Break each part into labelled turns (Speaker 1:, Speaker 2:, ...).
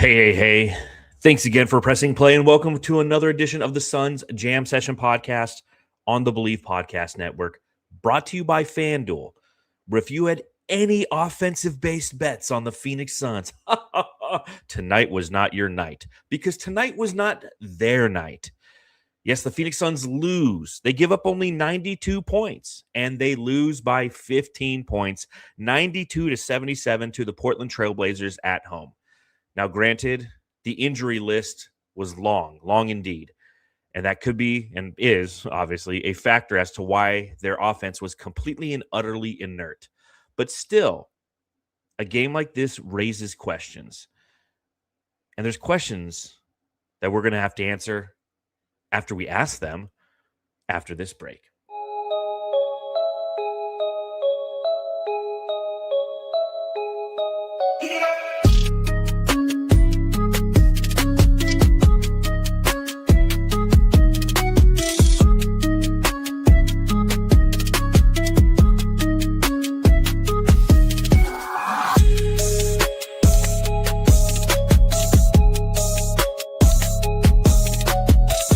Speaker 1: Hey. Thanks again for pressing play and welcome to another edition of the Suns Jam Session podcast on the Bleav Podcast Network, brought to you by FanDuel. Where if you had any offensive-based bets on the Phoenix Suns, tonight was not your night because tonight was not their night. Yes, the Phoenix Suns lose. They give up only 92 points, and they lose by 15 points, 92-77 to the Portland Trailblazers at home. Now, granted, the injury list was long indeed. And that could be and is obviously a factor as to why their offense was completely and utterly inert. But still, a game like this raises questions. And there's questions that we're going to have to answer after we ask them after this break.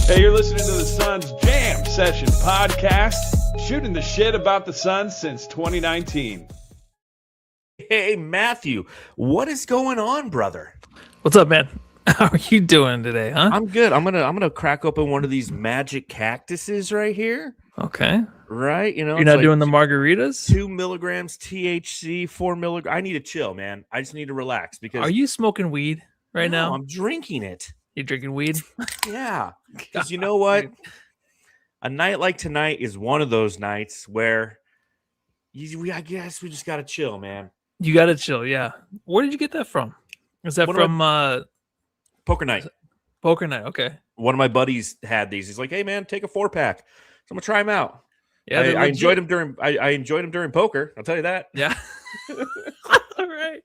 Speaker 2: Hey, you're listening to the Suns Jam Session podcast, shooting the shit about the Suns since 2019.
Speaker 1: Hey, Matthew, what is going on, brother?
Speaker 3: What's up, man? How are you doing today, huh?
Speaker 1: I'm good. I'm gonna crack open one of these magic cactuses right here.
Speaker 3: Okay.
Speaker 1: Right? You know,
Speaker 3: You're not doing the margaritas?
Speaker 1: 2 milligrams THC, 4 milligrams. I need to chill, man. I just need to relax because.
Speaker 3: Are you smoking weed right now?
Speaker 1: I'm drinking it.
Speaker 3: You drinking weed?
Speaker 1: Yeah. Because you know what? A night like tonight is one of those nights where I guess we just got to chill, man.
Speaker 3: You got to chill, yeah. Where did you get that from? Is that from
Speaker 1: Poker night?
Speaker 3: Poker night, okay.
Speaker 1: One of my buddies had these. He's like, hey, man, take a 4-pack. So I'm going to try them out.
Speaker 3: Yeah,
Speaker 1: I enjoyed them during I enjoyed them during poker. I'll tell you that.
Speaker 3: Yeah. All right.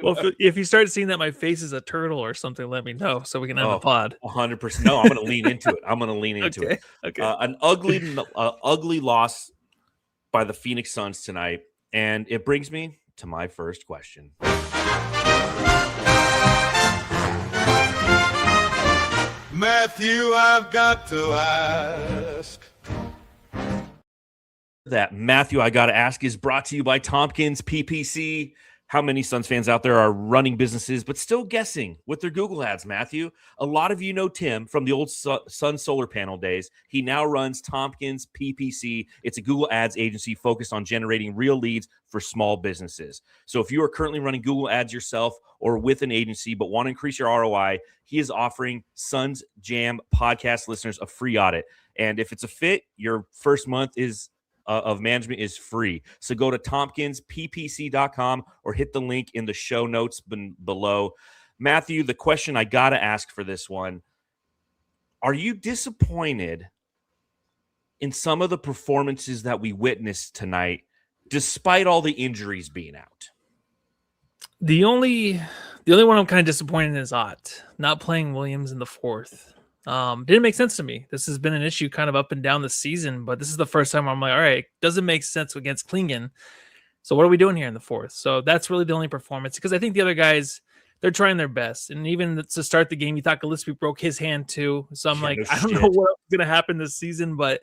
Speaker 3: Well, if you start seeing that my face is a turtle or something, let me know so we can end the pod.
Speaker 1: 100%. No, I'm going to lean into it.
Speaker 3: Okay.
Speaker 1: An ugly loss by the Phoenix Suns tonight, and it brings me to my first question.
Speaker 4: Matthew, I've got to ask.
Speaker 1: That Matthew, I got to ask, is brought to you by Tompkins PPC. How many Suns fans out there are running businesses but still guessing with their Google ads, Matthew? A lot of you know Tim from the old Sun solar panel days. He now runs Tompkins PPC. It's a Google ads agency focused on generating real leads for small businesses. So if you are currently running Google ads yourself or with an agency but want to increase your ROI, he is offering Suns Jam podcast listeners a free audit. And if it's a fit, your first month of management is free. So go to tompkinsppc.com or hit the link in the show notes below. Matthew, the question I got to ask for this one, are you disappointed in some of the performances that we witnessed tonight, despite all the injuries being out?
Speaker 3: The only one I'm kind of disappointed in is Ott not playing Williams in the fourth. Didn't make sense to me. This has been an issue kind of up and down the season, but this is the first time I'm like, all right, doesn't make sense against Klingon. So what are we doing here in the fourth? So that's really the only performance because I think the other guys, they're trying their best. And even to start the game, you thought Gillespie broke his hand too. So I'm I don't know what's going to happen this season, but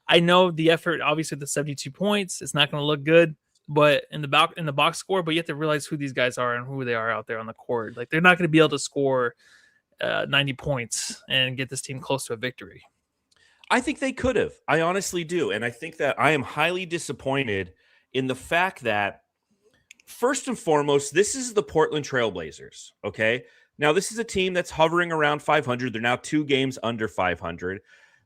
Speaker 3: I know the effort, obviously the 72 points, it's not going to look good, but in the box score, but you have to realize who these guys are and who they are out there on the court. Like they're not going to be able to score 90 points and get this team close to a victory.
Speaker 1: I think they could have. I honestly do. And I think that I am highly disappointed in the fact that, first and foremost, this is the Portland Trailblazers, okay? Now, this is a team that's hovering around 500. They're now 2 games under 500.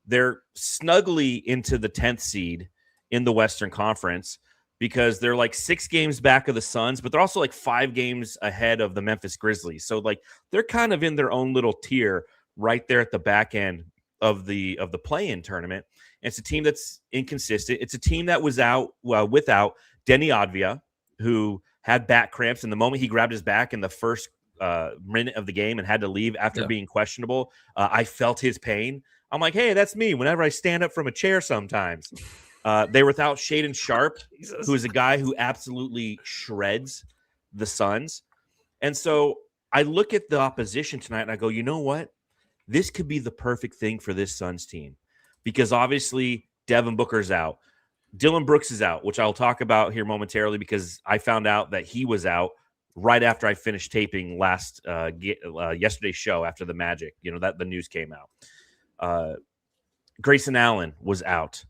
Speaker 1: They're snugly into the 10th seed in the Western Conference because they're like 6 games back of the Suns, but they're also like 5 games ahead of the Memphis Grizzlies. So like they're kind of in their own little tier right there at the back end of the play-in tournament. And it's a team that's inconsistent. It's a team that was without Denny Advia, who had back cramps. And the moment he grabbed his back in the first minute of the game and had to leave after being questionable, I felt his pain. I'm like, hey, that's me whenever I stand up from a chair sometimes. They were without Shaedon Sharpe, who is a guy who absolutely shreds the Suns. And so I look at the opposition tonight and I go, you know what? This could be the perfect thing for this Suns team because obviously Devin Booker's out. Dylan Brooks is out, which I'll talk about here momentarily because I found out that he was out right after I finished taping yesterday's show after the Magic, that the news came out. Grayson Allen was out.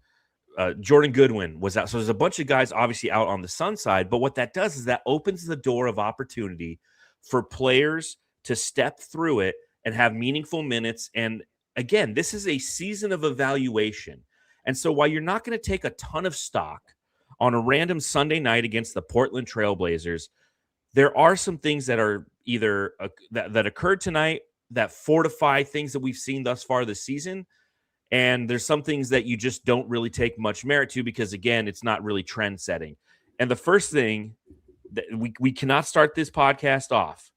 Speaker 1: Jordan Goodwin was out. So there's a bunch of guys obviously out on the Sun side, but what that does is that opens the door of opportunity for players to step through it and have meaningful minutes. And again, this is a season of evaluation. And so while you're not going to take a ton of stock on a random Sunday night against the Portland Trailblazers, there are some things that are either that occurred tonight that fortify things that we've seen thus far this season. And there's some things that you just don't really take much merit to because, again, it's not really trend setting. And the first thing that we cannot start this podcast off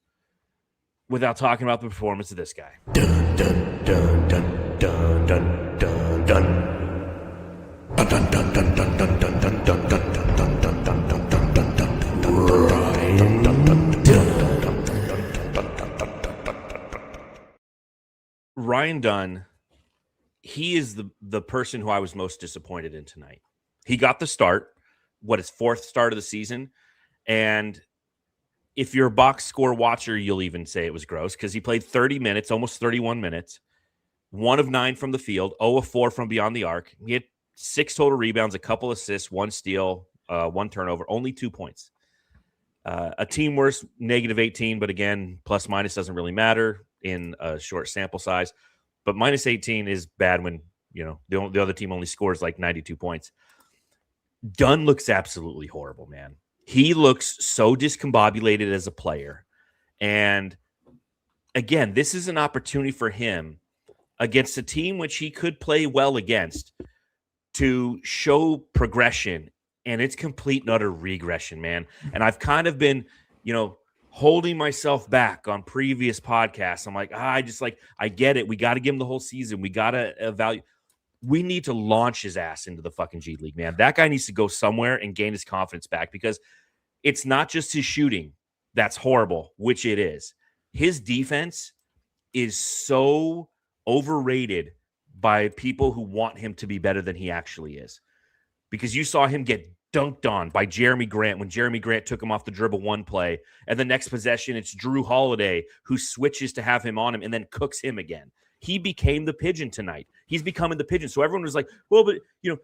Speaker 1: without talking about the performance of this guy. Dun, dun, dun, dun, dun, dun, dun, dun. Dun, dun, dun, dun, dun, dun, dun, dun, dun, dun, dun, dun, dun, dun, dun, dun, Ryan Dunn, he is the person who I was most disappointed in tonight. He got the start, his fourth start of the season. And if you're a box score watcher, you'll even say it was gross because he played 30 minutes, almost 31 minutes, 1 of 9 from the field, 0 of 4 from beyond the arc. He had 6 total rebounds, a couple assists, 1 steal, 1 turnover, only 2 points. A team worst, -18, but again, plus minus doesn't really matter in a short sample size. But -18 is bad when, the other team only scores like 92 points. Dunn looks absolutely horrible, man. He looks so discombobulated as a player. And again, this is an opportunity for him against a team which he could play well against to show progression. And it's complete and utter regression, man. And I've kind of been, holding myself back on previous podcasts. I'm like, I get it. We got to give him the whole season. We got to evaluate. We need to launch his ass into the fucking G League, man. That guy needs to go somewhere and gain his confidence back because it's not just his shooting that's horrible, which it is. His defense is so overrated by people who want him to be better than he actually is. Because you saw him get dunked on by Jeremy Grant when Jeremy Grant took him off the dribble one play. And the next possession, it's Drew Holiday who switches to have him on him and then cooks him again. He became the pigeon tonight. He's becoming the pigeon. So everyone was like, well, but,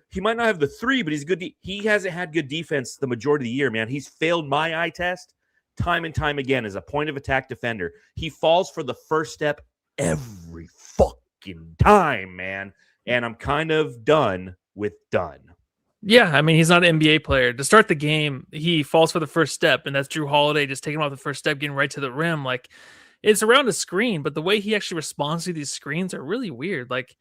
Speaker 1: he might not have the 3, but he's good. He hasn't had good defense the majority of the year, man. He's failed my eye test time and time again as a point of attack defender. He falls for the first step every fucking time, man. And I'm kind of done with Dunn.
Speaker 3: Yeah, I mean, he's not an NBA player. To start the game, he falls for the first step, and that's Drew Holiday just taking him off the first step, getting right to the rim. Like, it's around a screen, but the way he actually responds to these screens are really weird. Like,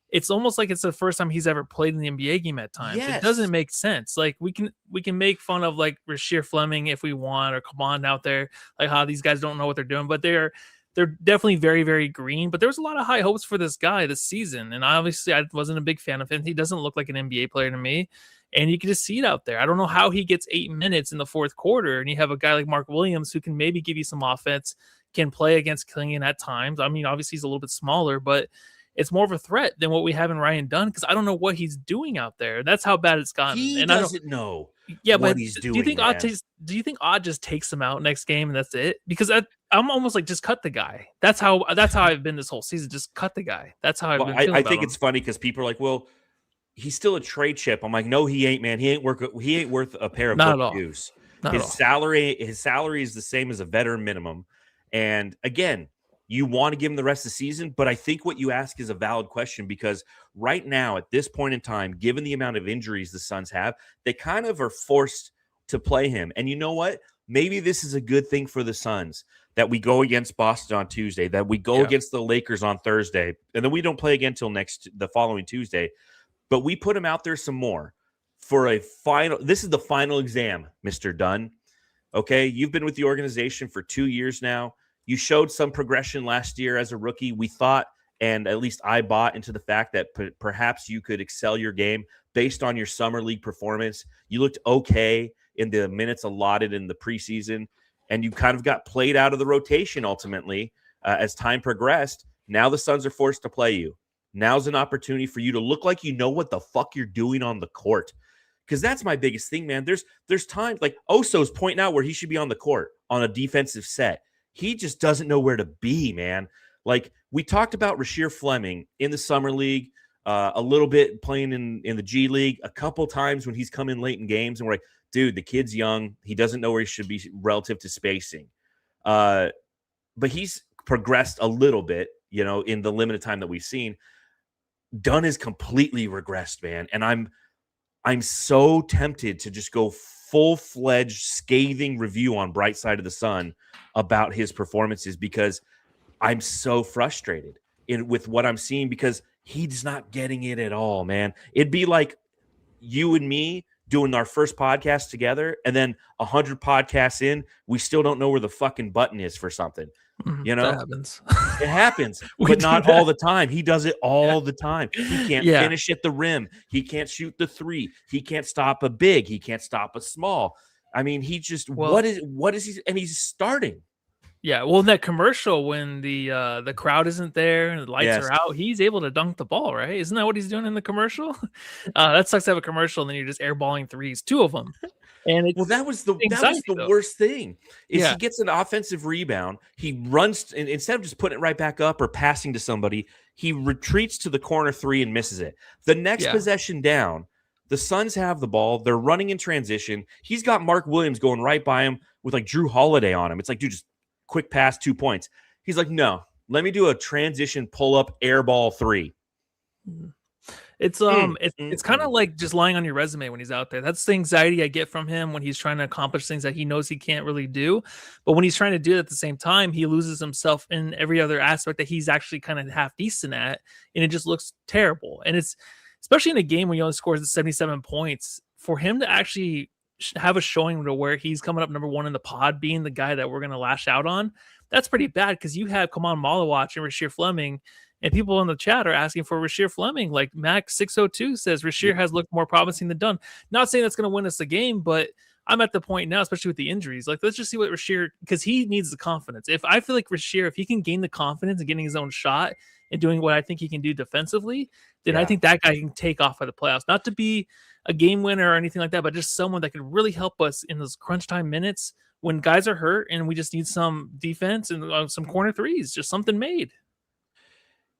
Speaker 3: it's almost like it's the first time he's ever played in the NBA game at times.
Speaker 1: Yes.
Speaker 3: It doesn't make sense. Like, we can make fun of, like, Rasheer Fleming if we want, or come on out there, like how these guys don't know what they're doing, but they're definitely very, very green. But there was a lot of high hopes for this guy this season. And obviously I wasn't a big fan of him. He doesn't look like an NBA player to me. And you can just see it out there. I don't know how he gets 8 minutes in the fourth quarter. And you have a guy like Mark Williams who can maybe give you some offense, can play against Killian at times. I mean, obviously he's a little bit smaller, but it's more of a threat than what we have in Ryan Dunn because I don't know what he's doing out there. That's how bad it's gotten.
Speaker 1: He
Speaker 3: and
Speaker 1: doesn't know.
Speaker 3: Yeah,
Speaker 1: what
Speaker 3: but
Speaker 1: he's doing.
Speaker 3: Do you think Odd just takes him out next game and that's it? Because I'm almost like, just cut the guy. That's how I've been this whole season. Just cut the guy. That's how I've been.
Speaker 1: I think it's funny because people are like, well, he's still a trade chip. I'm like, no, he ain't, man. He ain't worth a pair of shoes. His salary is the same as a veteran minimum. And again, you want to give him the rest of the season, but I think what you ask is a valid question because right now, at this point in time, given the amount of injuries the Suns have, they kind of are forced to play him. And you know what? Maybe this is a good thing for the Suns that we go against Boston on Tuesday, that we go against the Lakers on Thursday, and then we don't play again until the following Tuesday. But we put him out there some more for a final. This is the final exam, Mr. Dunn. Okay, you've been with the organization for 2 years now. You showed some progression last year as a rookie. We thought, and at least I bought into the fact that perhaps you could excel your game based on your summer league performance. You looked okay in the minutes allotted in the preseason. and you kind of got played out of the rotation ultimately as time progressed. Now the Suns are forced to play you. Now's an opportunity for you to look like you know what the fuck you're doing on the court. Because that's my biggest thing, man. There's times like Oso's pointing out where he should be on the court on a defensive set. He just doesn't know where to be, man. Like we talked about Rasheer Fleming in the summer league, a little bit playing in the G League, a couple times when he's come in late in games, and we're like, dude, the kid's young. He doesn't know where he should be relative to spacing. But he's progressed a little bit, in the limited time that we've seen. Dunn is completely regressed, man. And I'm so tempted to just go full-fledged scathing review on Bright Side of the Sun about his performances because I'm so frustrated with what I'm seeing because he's not getting it at all, man. It'd be like you and me doing our first podcast together, and then 100 podcasts in, we still don't know where the fucking button is for something.
Speaker 3: That happens.
Speaker 1: It happens, but not all the time. He does it all the time. He can't finish at the rim. He can't shoot the three. He can't stop a big. He can't stop a small. I mean, he just what is he? And he's starting.
Speaker 3: Yeah, well, in that commercial when the crowd isn't there and the lights are out, he's able to dunk the ball, right? Isn't that what he's doing in the commercial? That sucks to have a commercial and then you're just airballing threes, 2 of them. And
Speaker 1: that was the worst thing. Is he gets an offensive rebound, he runs, and instead of just putting it right back up or passing to somebody, he retreats to the corner 3 and misses it. The next possession down, the Suns have the ball. They're running in transition. He's got Mark Williams going right by him with like Drew Holiday on him. It's like, dude, just quick pass, 2 points. He's like, no, let me do a transition pull-up air ball 3.
Speaker 3: It's kind of like just lying on your resume when he's out there. That's the anxiety I get from him when he's trying to accomplish things that he knows he can't really do. But when he's trying to do it at the same time, he loses himself in every other aspect that he's actually kind of half decent at, and it just looks terrible. And it's especially in a game when he only scores 77 points, for him to actually have a showing to where he's coming up number 1 in the pod, being the guy that we're going to lash out on. That's pretty bad because you have Kaman Malawatch and Rasheer Fleming, and people in the chat are asking for Rasheer Fleming. Like Max 602 says, Rasheer has looked more promising than Dunn. Not saying that's going to win us the game, but I'm at the point now, especially with the injuries. Like, let's just see what Rasheer, because he needs the confidence. If I feel like Rasheer, if he can gain the confidence in getting his own shot and doing what I think he can do defensively, then I think that guy can take off at the playoffs. Not to be a game winner or anything like that, but just someone that could really help us in those crunch time minutes when guys are hurt and we just need some defense and some corner threes, just something made.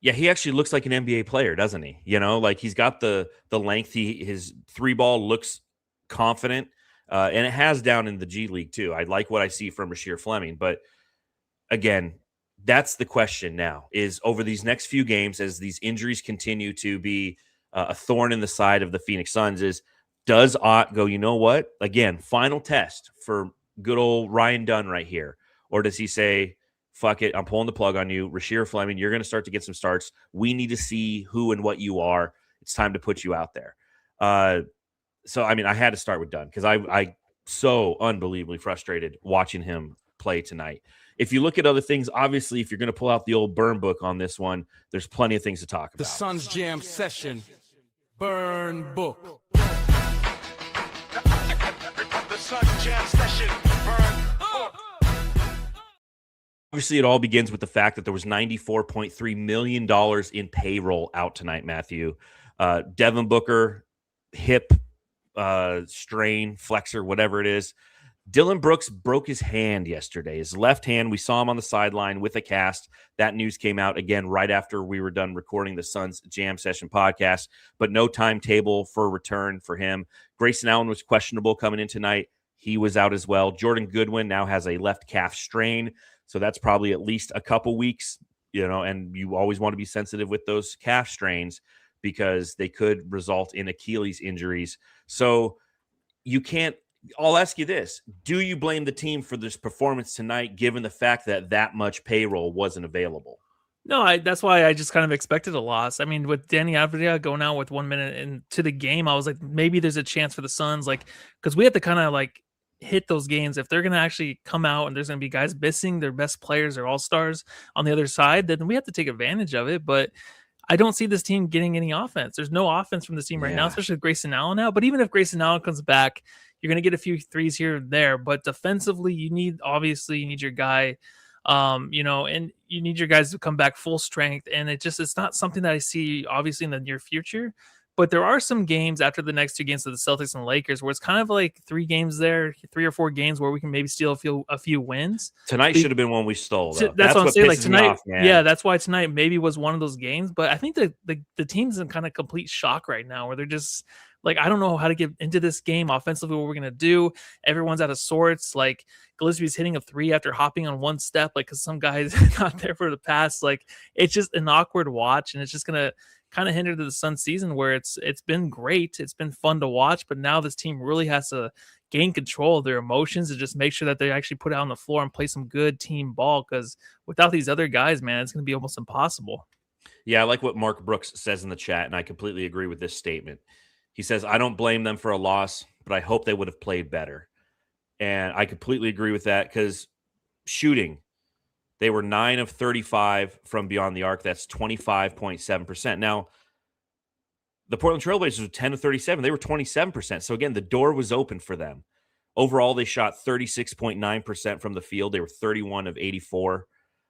Speaker 1: Yeah, he actually looks like an NBA player, doesn't he? Like he's got the length. His 3-ball looks confident, and it has down in the G League too. I like what I see from Rasheer Fleming, but again, that's the question now: is over these next few games, as these injuries continue to be a thorn in the side of the Phoenix Suns, does Ott go, you know what? Again, final test for good old Ryan Dunn right here, or does he say, fuck it, I'm pulling the plug on you, Rasheer Fleming, you're going to start to get some starts. We need to see who and what you are. It's time to put you out there. So, I mean, I had to start with Dunn because I so unbelievably frustrated watching him play tonight. If you look at other things, obviously, if you're going to pull out the old burn book on this one, there's plenty of things to talk about.
Speaker 5: The Suns Jam Session Burn Book.
Speaker 4: The Suns Jam Session Burn Book.
Speaker 1: Obviously, it all begins with the fact that there was $94.3 million in payroll out tonight, Matthew. Devin Booker, hip strain, flexor, whatever it is. Dylan Brooks broke his hand yesterday. His left hand, we saw him on the sideline with a cast. That news came out again right after we were done recording the Suns Jam Session podcast, but no timetable for return for him. Grayson Allen was questionable coming in tonight. He was out as well. Jordan Goodwin now has a left calf strain, so that's probably at least a couple weeks, and you always want to be sensitive with those calf strains because they could result in Achilles injuries. So I'll ask you this. Do you blame the team for this performance tonight, given the fact that much payroll wasn't available?
Speaker 3: No, that's why I just kind of expected a loss. I mean, with Danny Avdia going out with 1 minute into the game, I was like, maybe there's a chance for the Suns, because we have to kind of hit those games. If they're going to actually come out and there's going to be guys missing their best players or all-stars on the other side, then we have to take advantage of it. But I don't see this team getting any offense. There's no offense from this team right now, especially with Grayson Allen out. But even if Grayson Allen comes back, you're going to get a few threes here and there. But defensively, you need your guy, and you need your guys to come back full strength. And it's not something that I see obviously in the near future. But there are some games after the next two games of the Celtics and Lakers where it's kind of like 3 or 4 games where we can maybe steal a few wins.
Speaker 1: Tonight should have been one we stole. Though.
Speaker 3: That's what I'm saying. Like tonight,
Speaker 1: off,
Speaker 3: that's why tonight maybe was one of those games. But I think the team's in kind of complete shock right now, where they're just like, I don't know how to get into this game offensively. What we're gonna do? Everyone's out of sorts. Like Gillespie's hitting a 3 after hopping on one step, like because some guy's not there for the pass. Like it's just an awkward watch, and it's just gonna kind of hinder the Suns season where it's been great. It's been fun to watch, but now this team really has to gain control of their emotions and just make sure that they actually put it on the floor and play some good team ball, because without these other guys, man, it's going to be almost impossible.
Speaker 1: Yeah, I like what Mark Brooks says in the chat, and I completely agree with this statement. He says, I don't blame them for a loss, but I hope they would have played better. And I completely agree with that, because shooting, they were 9 of 35 from beyond the arc. That's 25.7%. Now, the Portland Trailblazers were 10 of 37. They were 27%. So, again, the door was open for them. Overall, they shot 36.9% from the field. They were 31 of 84.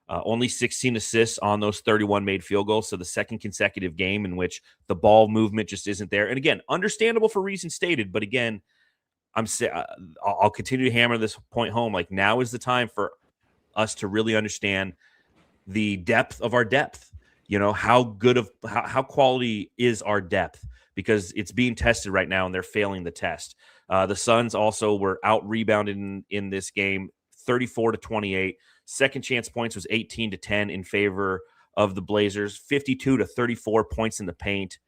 Speaker 1: Only 16 assists on those 31 made field goals. So, the second consecutive game in which the ball movement just isn't there. And, again, understandable for reasons stated. But, again, I'll continue to hammer this point home. Like, now is the time for us to really understand the depth of our depth, how quality is our depth, because it's being tested right now and they're failing the test. The Suns also were out rebounded in this game, 34-28. Second chance points was 18-10 in favor of the Blazers, 52-34 points in the paint.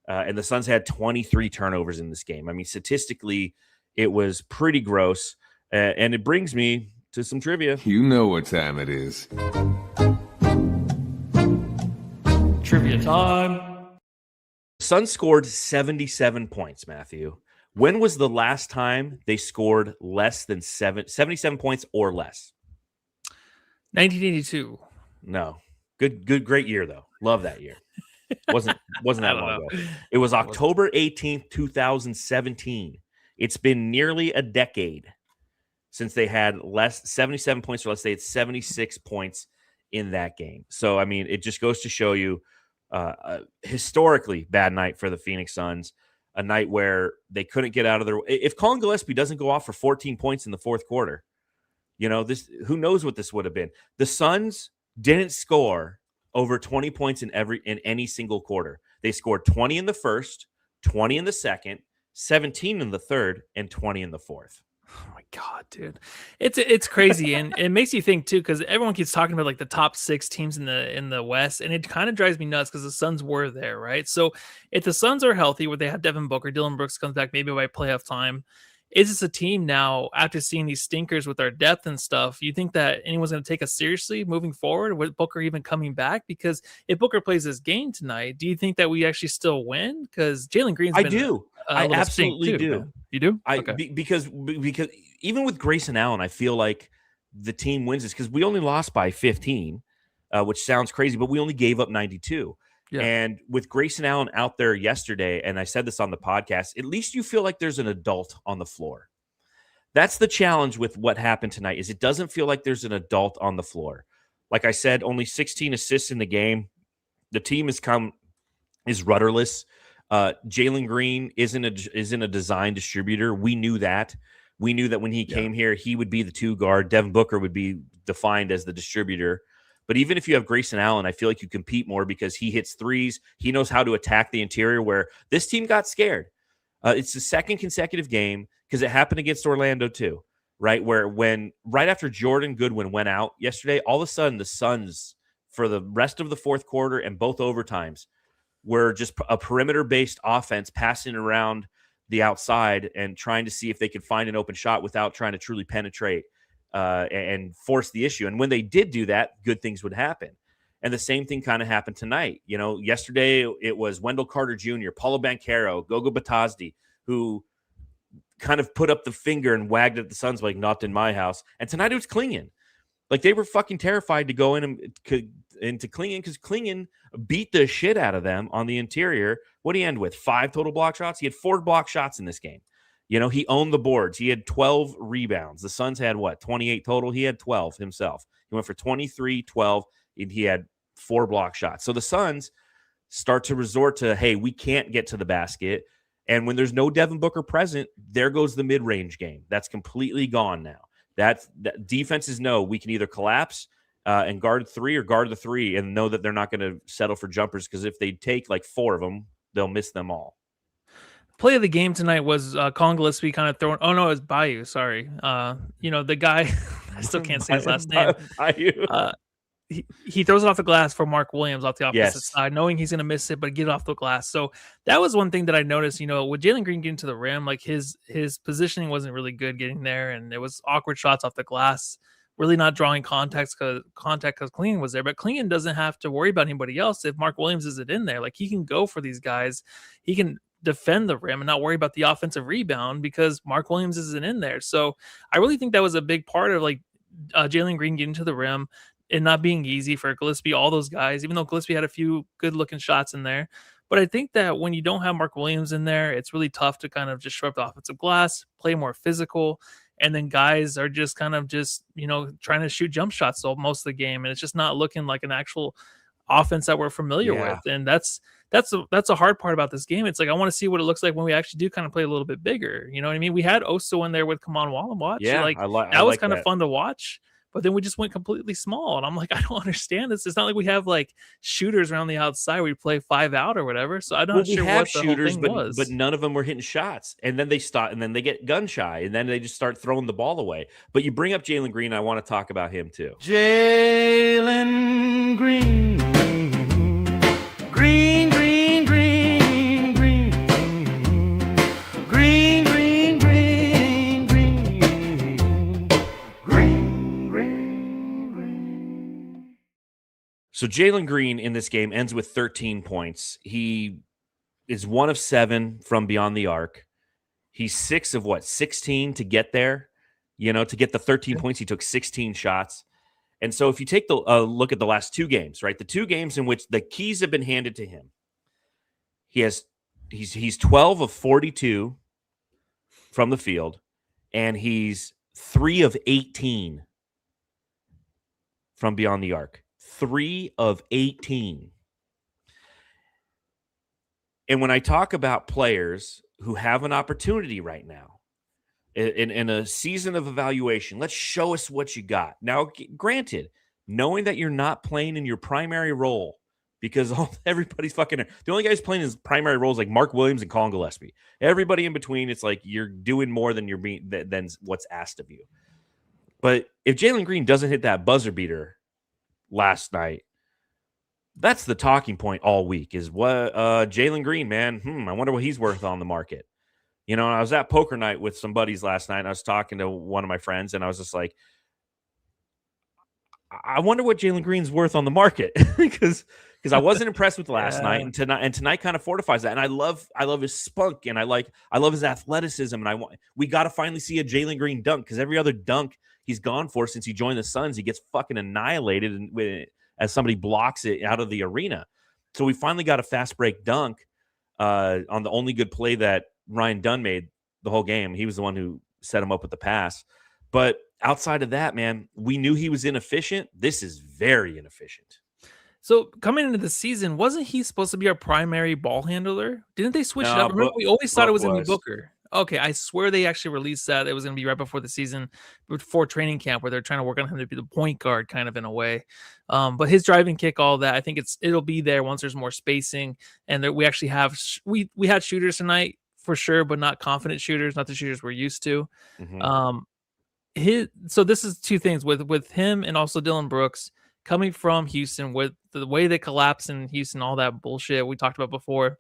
Speaker 1: And the Suns had 23 turnovers in this game. I mean, statistically, it was pretty gross. And it brings me to some trivia.
Speaker 6: You know what time it is.
Speaker 3: Trivia time.
Speaker 1: Suns scored 77 points, Matthew. When was the last time they scored less than 77 points or less?
Speaker 3: 1982.
Speaker 1: No. Great year, though. Love that year. Wasn't that long ago. It was October 18th, 2017. It's been nearly a decade since they had 77 points or less. They had 76 points in that game. So, I mean, it just goes to show you a historically bad night for the Phoenix Suns, a night where they couldn't get out of their – if Colin Gillespie doesn't go off for 14 points in the fourth quarter, who knows what this would have been. The Suns didn't score over 20 points in any single quarter. They scored 20 in the first, 20 in the second, 17 in the third, and 20 in the fourth.
Speaker 3: Oh my God, dude. It's crazy. And it makes you think too, because everyone keeps talking about like the top 6 teams in the West, and it kind of drives me nuts because the Suns were there, right? So if the Suns are healthy, where they have Devin Booker, Dylan Brooks comes back maybe by playoff time, is this a team now, after seeing these stinkers with our depth and stuff, you think that anyone's going to take us seriously moving forward with Booker even coming back? Because if Booker plays this game tonight, do you think that we actually still win? Because Jalen Green's been
Speaker 1: I absolutely do.
Speaker 3: Man. You do?
Speaker 1: Okay. Because even with Grayson Allen, I feel like the team wins this, because we only lost by 15, which sounds crazy, but we only gave up 92. Yeah. And with Grayson Allen out there yesterday, and I said this on the podcast, at least you feel like there's an adult on the floor. That's the challenge with what happened tonight, is it doesn't feel like there's an adult on the floor. Like I said, only 16 assists in the game. The team is rudderless. Jalen Green isn't a design distributor. We knew that. We knew that when he came here, he would be the 2 guard. Devin Booker would be defined as the distributor. But even if you have Grayson Allen, I feel like you compete more because he hits threes. He knows how to attack the interior, where this team got scared. It's the second consecutive game, because it happened against Orlando too, right? Where right after Jordan Goodwin went out yesterday, all of a sudden the Suns, for the rest of the fourth quarter and both overtimes, were just a perimeter-based offense, passing around the outside and trying to see if they could find an open shot without trying to truly penetrate and force the issue. And when they did do that, good things would happen. And the same thing kind of happened tonight. Yesterday it was Wendell Carter Jr., Paulo Banchero, Goga Batazzi, who kind of put up the finger and wagged at the Suns like, not in my house. And tonight it was Klingon. Like they were fucking terrified to go in and to Klingon because Klingon beat the shit out of them on the interior. What did he end with? 5 total block shots? He had 4 block shots in this game. You know, he owned the boards. He had 12 rebounds. The Suns had what, 28 total? He had 12 himself. He went for 23, 12. He had 4 block shots. So the Suns start to resort to, hey, we can't get to the basket. And when there's no Devin Booker present, there goes the mid-range game. That's completely gone now. That defenses know we can either collapse and guard 3 or guard the 3 and know that they're not going to settle for jumpers because if they take like 4 of them, they'll miss them all.
Speaker 3: Play of the game tonight was Colin Gillespie kind of throwing. Oh no, it was Bayou. Sorry, the guy. I still can't say his last name.
Speaker 1: Bayou.
Speaker 3: He throws it off the glass for Mark Williams off the opposite
Speaker 1: Yes.
Speaker 3: side, knowing he's going to miss it, but get it off the glass. So that was one thing that I noticed. With Jalen Green getting to the rim, like his positioning wasn't really good getting there, and it was awkward shots off the glass. Really not drawing contact because Klingon was there, but Klingon doesn't have to worry about anybody else if Mark Williams isn't in there. Like he can go for these guys. He can defend the rim and not worry about the offensive rebound because Mark Williams isn't in there. So I really think that was a big part of like Jalen Green getting to the rim and not being easy for Gillespie, all those guys, even though Gillespie had a few good looking shots in there. But I think that when you don't have Mark Williams in there, it's really tough to kind of just shove the offensive glass, play more physical. And then guys are just kind of trying to shoot jump shots most of the game. And it's just not looking like an actual offense that we're familiar with. And that's a hard part about this game. It's like I want to see what it looks like when we actually do kind of play a little bit bigger. You know what I mean? We had Oso in there with Kaman Wallenwatch.
Speaker 1: Yeah,
Speaker 3: that was kind of fun to watch. But then we just went completely small. And I'm like, I don't understand this. It's not like we have like shooters around the outside. We play 5 out or whatever. So I'm not sure what the shooters, whole thing was.
Speaker 1: But none of them were hitting shots. And then they stop and then they get gun shy and then they just start throwing the ball away. But you bring up Jalen Green. I want to talk about him too.
Speaker 5: Jalen Green. Green, green, green, green. Green, green, green, green. Green.
Speaker 1: So Jalen Green in this game ends with 13 points. He is 1 of 7 from beyond the arc. He's 6 of 16 to get there. To get the 13 points, he took 16 shots. And so if you take the look at the last 2 games, right, the 2 games in which the keys have been handed to him, he's 12 of 42 from the field, and he's 3 of 18 from beyond the arc. 3 of 18. And when I talk about players who have an opportunity right now, in a season of evaluation, let's show us what you got. Now, granted, knowing that you're not playing in your primary role because everybody's fucking – the only guys playing his primary roles like Mark Williams and Colin Gillespie. Everybody in between, it's like you're doing more than than what's asked of you. But if Jalen Green doesn't hit that buzzer beater last night, that's the talking point all week is what Jalen Green, man, I wonder what he's worth on the market. I was at poker night with some buddies last night, and I was talking to one of my friends, and I was just like, I wonder what Jalen Green's worth on the market because I wasn't impressed with last night, and tonight kind of fortifies that. And I love his spunk, and I love his athleticism, and we got to finally see a Jalen Green dunk because every other dunk he's gone for since he joined the Suns, he gets fucking annihilated as somebody blocks it out of the arena. So we finally got a fast break dunk on the only good play that Ryan Dunn made the whole game. He was the one who set him up with the pass. But outside of that, man, we knew he was inefficient. This is very inefficient.
Speaker 3: So coming into the season, wasn't he supposed to be our primary ball handler? Didn't they switch it up? Remember, we always thought it was going to be Booker. Okay, I swear they actually released that. It was going to be right before the season, before training camp, where they're trying to work on him to be the point guard kind of in a way. But his driving kick, all that, I think it'll be there once there's more spacing. And we actually have we had shooters tonight for sure, but not confident shooters, not the shooters we're used to.
Speaker 1: Mm-hmm.
Speaker 3: So this is 2 things with him and also Dylan Brooks coming from Houston with the way they collapse in Houston, all that bullshit we talked about before.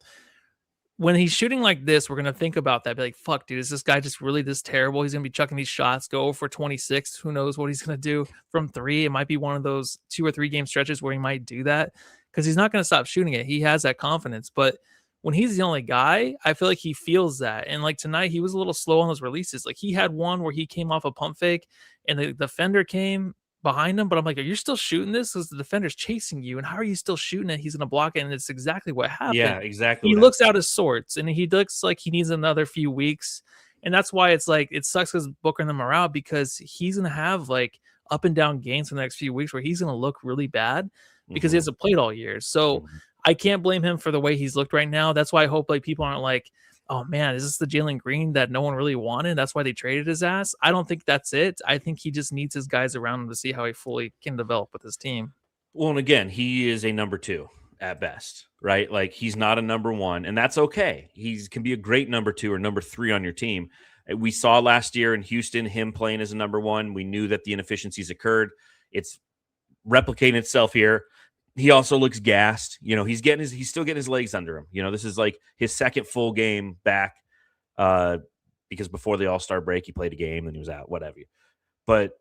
Speaker 3: When he's shooting like this, we're going to think about that. Be like, fuck, dude, is this guy just really this terrible? He's going to be chucking these shots, go for 26. Who knows what he's going to do from 3? It might be one of those 2 or 3 game stretches where he might do that because he's not going to stop shooting it. He has that confidence. But when he's the only guy, I feel like he feels that. And like tonight, he was a little slow on those releases. Like he had one where he came off a pump fake and the defender came behind him, but I'm like, are you still shooting this? Because the defender's chasing you, and how are you still shooting it? He's going to block it, and it's exactly what happened.
Speaker 1: Yeah, exactly.
Speaker 3: He looks out of sorts, and he looks like he needs another few weeks, and that's why it's like it sucks because Booker and them are out because he's going to have like up and down games for the next few weeks where he's going to look really bad because he hasn't played all year. So I can't blame him for the way he's looked right now. That's why I hope like people aren't like, oh man, is this the Jalen Green that no one really wanted? That's why they traded his ass. I don't think that's it. I think he just needs his guys around him to see how he fully can develop with his team.
Speaker 1: Well, and again, he is a number 2 at best, right? Like he's not a number 1, and that's okay. He can be a great number 2 or number 3 on your team. We saw last year in Houston him playing as a number 1. We knew that the inefficiencies occurred. It's replicating itself here. He also looks gassed. You know, he's still getting his legs under him. You know, this is like his second full game back because before the All-Star break, he played a game and he was out, whatever. But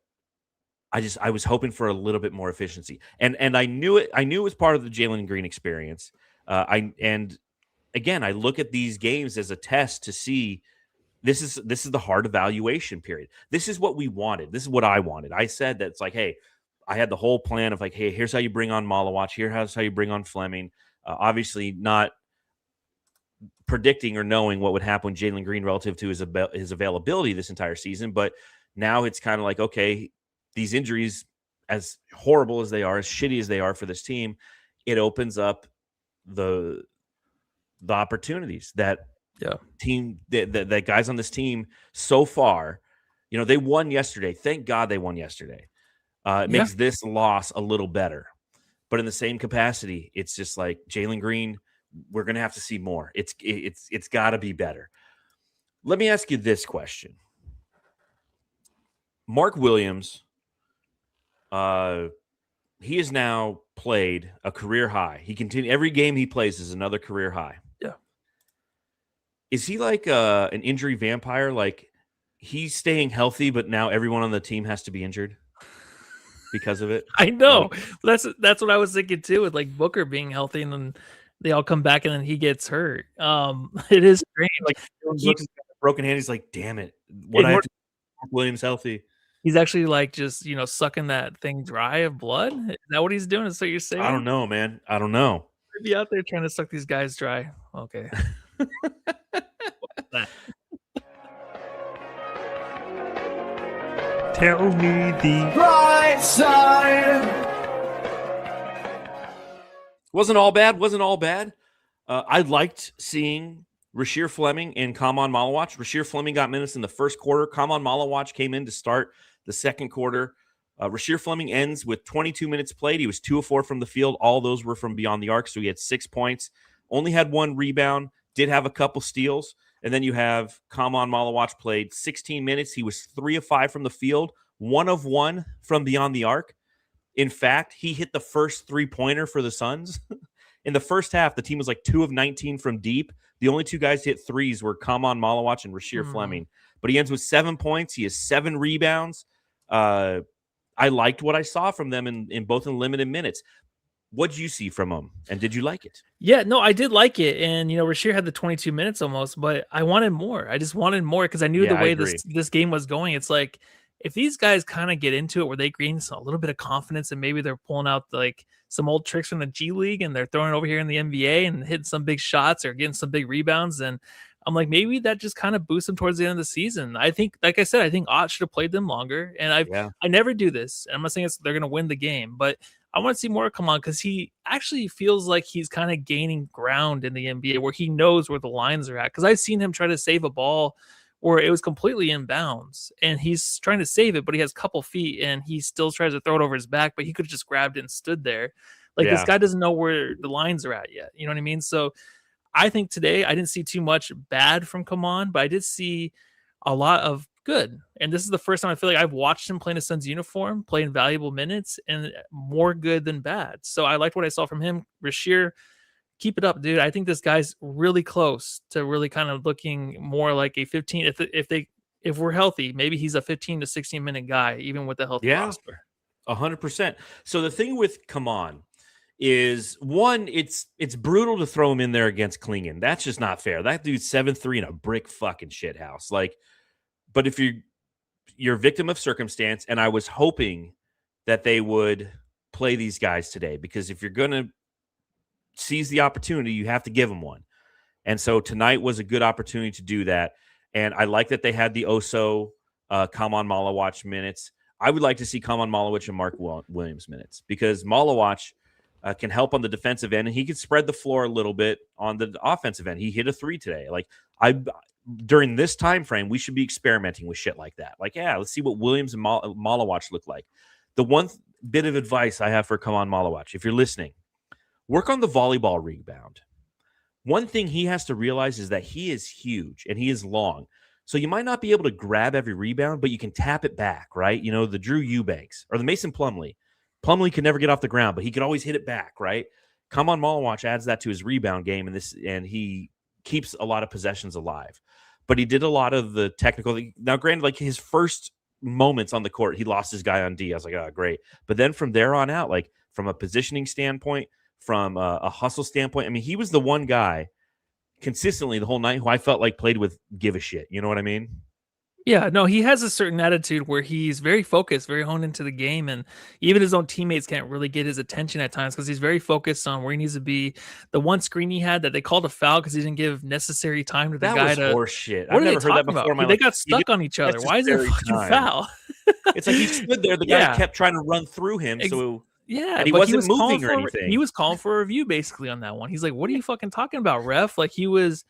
Speaker 1: I was hoping for a little bit more efficiency. And I knew it was part of the Jalen Green experience. And again, I look at these games as a test to see this is the hard evaluation period. This is what we wanted. This is what I wanted. I said that it's like, hey, I had the whole plan of like, hey, here's how you bring on Malawach. Here's how you bring on Fleming. Obviously not predicting or knowing what would happen with Jalen Green relative to his availability this entire season. But now it's kind of like, okay, these injuries, as horrible as they are, as shitty as they are for this team, it opens up the opportunities that team that guys on this team so far, you know, they won yesterday. Thank God they won yesterday. It makes this loss a little better. But in the same capacity, it's just like Jalen Green, we're going to have to see more. It's got to be better. Let me ask you this question. Mark Williams, he has now played a career high. Every game he plays is another career high.
Speaker 3: Yeah.
Speaker 1: Is he like an injury vampire? Like he's staying healthy, but now everyone on the team has to be injured because of it?
Speaker 3: I know. That's what I was thinking too, with like Booker being healthy and then they all come back and then he gets hurt. It is strange. Like
Speaker 1: he looks got a broken hand. He's like, damn it. What I have to keep Williams healthy.
Speaker 3: He's actually like just, you know, sucking that thing dry of blood. Is that what he's doing? Is that what you're saying?
Speaker 1: I don't know, man. I don't know.
Speaker 3: Maybe out there trying to suck these guys dry. Okay.
Speaker 1: Tell me the
Speaker 5: Right side.
Speaker 1: Wasn't all bad. I liked seeing Rasheer Fleming and Kamon Malawach. Rasheer Fleming got minutes in the first quarter. Kamon Malawach came in to start the second quarter. Rasheer Fleming ends with 22 minutes played. He was 2 of 4 from the field. All those were from beyond the arc, so he had 6 points. Only had 1 rebound. Did have a couple steals. And then you have Kamon Malawach played 16 minutes. He was 3 of 5 from the field, 1 of 1 from beyond the arc. In fact, he hit the first 3-pointer for the Suns. In the first half, the team was like 2 of 19 from deep. The only 2 guys to hit threes were Kamon Malawach and Rasheer Fleming. But he ends with 7 points. He has 7 rebounds. I liked what I saw from them in both in limited minutes. What did you see from them, and did you like it?
Speaker 3: Yeah, no, I did like it. And, you know, Rasheer had the 22 minutes almost, but I wanted more. I just wanted more because I knew the way this game was going. It's like, if these guys kind of get into it where they gain a little bit of confidence and maybe they're pulling out like some old tricks from the G League and they're throwing it over here in the NBA and hitting some big shots or getting some big rebounds, and I'm like, maybe that just kind of boosts them towards the end of the season. I think, like I said, I think Ott should have played them longer. And I never do this. And I'm not saying they're going to win the game, but I want to see more come on because he actually feels like he's kind of gaining ground in the NBA where he knows where the lines are at. Because I've seen him try to save a ball where it was completely in bounds and he's trying to save it, but he has a couple feet and he still tries to throw it over his back, but he could have just grabbed it and stood there. Like this guy doesn't know where the lines are at yet. You know what I mean? So I think today I didn't see too much bad from Kamon, but I did see a lot of good. And this is the first time I feel like I've watched him play in a Suns uniform, playing valuable minutes, and more good than bad. So I liked what I saw from him. Rasheer, keep it up, dude. I think this guy's really close to really kind of looking more like a 15. If we're healthy, maybe he's a 15 to 16 minute guy, even with the healthy roster.
Speaker 1: 100%. So the thing with Kamon is, one, it's brutal to throw him in there against Klingon. That's just not fair. That dude's 7'3" in a brick fucking shithouse. Like, but if you're a victim of circumstance, and I was hoping that they would play these guys today, because if you're going to seize the opportunity, you have to give them one. And so tonight was a good opportunity to do that. And I like that they had the Oso, Kaman Malawach minutes. I would like to see Kaman Malawach and Mark Williams minutes, because Malawach can help on the defensive end, and he could spread the floor a little bit on the offensive end. He hit a 3 today. Like, during this time frame, we should be experimenting with shit like that. Like, yeah, let's see what Williams and Malawach look like. The one bit of advice I have for Kaman Malawach, if you're listening, work on the volleyball rebound. One thing he has to realize is that he is huge and he is long. So you might not be able to grab every rebound, but you can tap it back, right? You know, the Drew Eubanks or the Mason Plumlee. Plumlee could never get off the ground, but he could always hit it back, right? Kaman Malawach adds that to his rebound game, and he keeps a lot of possessions alive. But he did a lot of the technical. Now, granted, like his first moments on the court, he lost his guy on D. I was like, oh, great. But then from there on out, like from a positioning standpoint, from a hustle standpoint, I mean, he was the one guy consistently the whole night who I felt like played with give a shit. You know what I mean?
Speaker 3: Yeah, no, he has a certain attitude where he's very focused, very honed into the game, and even his own teammates can't really get his attention at times because he's very focused on where he needs to be. The one screen he had that they called a foul because he didn't give necessary time to the guy to.
Speaker 1: Horse shit.
Speaker 3: What
Speaker 1: I've never heard that
Speaker 3: about?
Speaker 1: before.
Speaker 3: They got stuck on each other. Why is it a fucking foul?
Speaker 1: It's like he stood there. The guy kept trying to run through him. So
Speaker 3: yeah,
Speaker 1: and he wasn't moving or anything.
Speaker 3: He was calling for a review basically on that one. He's like, "What are you fucking talking about, ref?" Like he was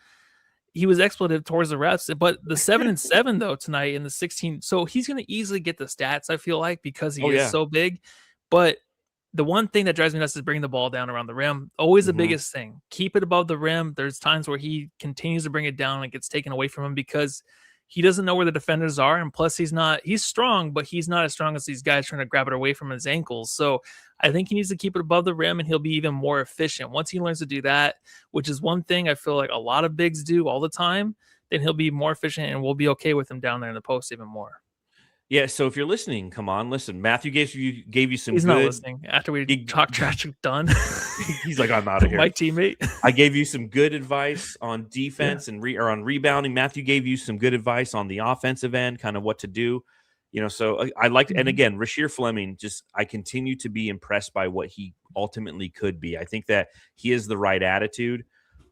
Speaker 3: expletive towards the refs. But the 7-7 though tonight in the 16, so he's going to easily get the stats. I feel like because he is so big. But the one thing that drives me nuts is bringing the ball down around the rim. Always the biggest thing. Keep it above the rim. There's times where he continues to bring it down and it gets taken away from him because he doesn't know where the defenders are. And plus he's strong, but he's not as strong as these guys trying to grab it away from his ankles. So I think he needs to keep it above the rim and he'll be even more efficient. Once he learns to do that, which is one thing I feel like a lot of bigs do all the time, then he'll be more efficient and we'll be okay with him down there in the post even more.
Speaker 1: Yeah, so if you're listening, come on, listen. Matthew gave you some
Speaker 3: He's
Speaker 1: good...
Speaker 3: not listening. After we talk trash done.
Speaker 1: He's like, I'm out of here.
Speaker 3: My teammate.
Speaker 1: I gave you some good advice on defense and on rebounding. Matthew gave you some good advice on the offensive end, kind of what to do. You know, so I liked, and again, Rasheer Fleming, I continue to be impressed by what he ultimately could be. I think that he has the right attitude.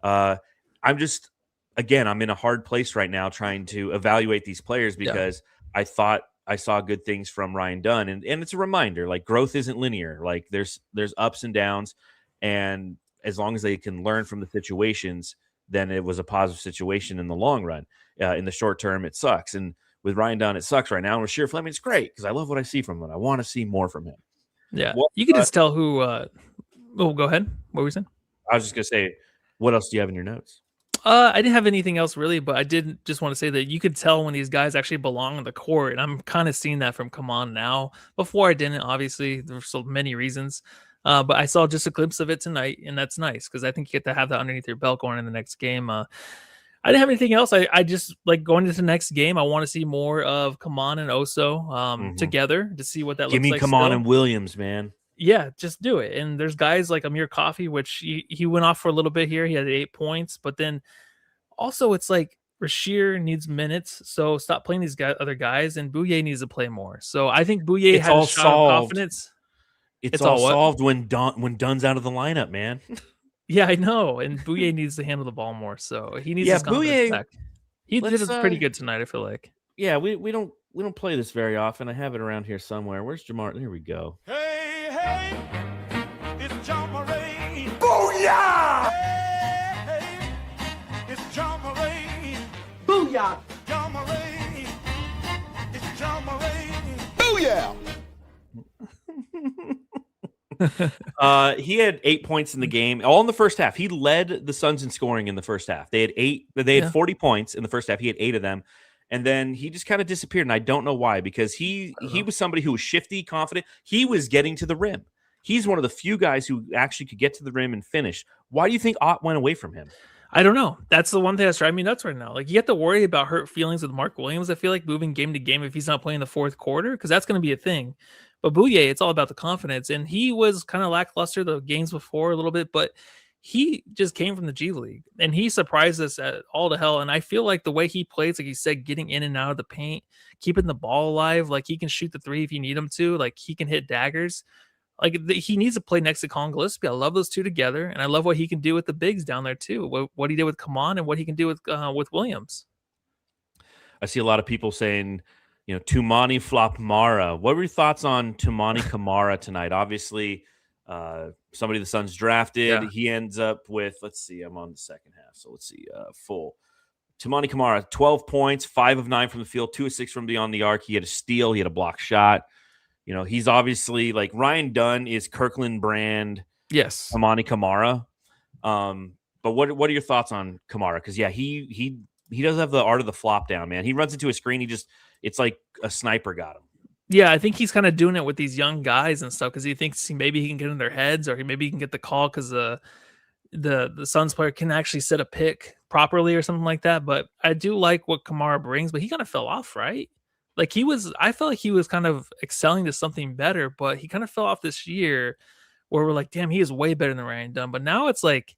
Speaker 1: I'm in a hard place right now trying to evaluate these players because I thought I saw good things from Ryan Dunn, and it's a reminder, like growth isn't linear. Like there's ups and downs, and as long as they can learn from the situations, then it was a positive situation in the long run. In the short term, it sucks. And with Ryan Dunn, it sucks right now. And with Rasheer Fleming, it's great because I love what I see from him. I want to see more from him.
Speaker 3: Yeah, you can just tell who. Go ahead. What were you saying?
Speaker 1: I was just gonna say, what else do you have in your notes?
Speaker 3: I didn't have anything else really, but I did just want to say that you could tell when these guys actually belong on the court, and I'm kind of seeing that from Kaman now. Before I didn't, obviously, there's so many reasons, but I saw just a glimpse of it tonight, and that's nice because I think you get to have that underneath your belt going in the next game. I didn't have anything else. I just like going into the next game. I want to see more of Kaman and Oso together to see what that looks like.
Speaker 1: Give me Kaman and Williams, man.
Speaker 3: Yeah, just do it. And there's guys like Amir Coffey, which he went off for a little bit here. He had 8 points, but then also it's like Rasheer needs minutes, so stop playing these other guys, and Bouye needs to play more. So I think Bouye has a shot of confidence.
Speaker 1: It's all solved when Dunn's out of the lineup, man.
Speaker 3: Yeah, I know. And Bouye needs to handle the ball more, so he needs his confidence back. He did it pretty good tonight, I feel like.
Speaker 1: Yeah, we don't play this very often. I have it around here somewhere. Where's Jamar? Here we go.
Speaker 4: Hey, it's John Murray.
Speaker 5: Booyah!
Speaker 4: Hey, it's John Murray.
Speaker 5: Booyah!
Speaker 4: John Murray. It's John Murray.
Speaker 5: Booyah!
Speaker 1: He had 8 points in the game, all in the first half. He led the Suns in scoring in the first half. They had 40 points in the first half. He had 8 of them. And then he just kind of disappeared, and I don't know why, because he was somebody who was shifty, confident. He was getting to the rim. He's one of the few guys who actually could get to the rim and finish. Why do you think Ott went away from him?
Speaker 3: I don't know. That's the one thing that's driving me nuts right now. Like, you have to worry about hurt feelings with Mark Williams, I feel like, moving game to game if he's not playing the fourth quarter, because that's going to be a thing. But Bouye, it's all about the confidence. And he was kind of lackluster the games before a little bit, but he just came from the G League and he surprised us at all to hell. And I feel like the way he plays, like you said, getting in and out of the paint, keeping the ball alive, like he can shoot the three if you need him to, like he can hit daggers. Like he needs to play next to Colin Gillespie. I love those two together, and I love what he can do with the bigs down there too. What he did with Kaman and what he can do with Williams.
Speaker 1: I see a lot of people saying, Tumani flop Mara. What were your thoughts on Tumani Kamara tonight? Obviously, somebody the Suns drafted.
Speaker 3: Yeah.
Speaker 1: He ends up with, let's see, I'm on the second half, so let's see, full. Tumani Kamara, 12 points, 5 of 9 from the field, 2 of 6 from beyond the arc. He had a steal, he had a block shot. He's obviously like Ryan Dunn is Kirkland brand.
Speaker 3: Yes,
Speaker 1: Tumani Kamara. But what are your thoughts on Kamara? Because he does have the art of the flop down, man. He runs into a screen, it's like a sniper got him.
Speaker 3: Yeah, I think he's kind of doing it with these young guys and stuff because he thinks maybe he can get in their heads or maybe he can get the call because the Suns player can actually set a pick properly or something like that. But I do like what Kamara brings, but he kind of fell off, right? Like I felt like he was kind of excelling to something better, but he kind of fell off this year where we're like, damn, he is way better than Ryan Dunn. But now it's like,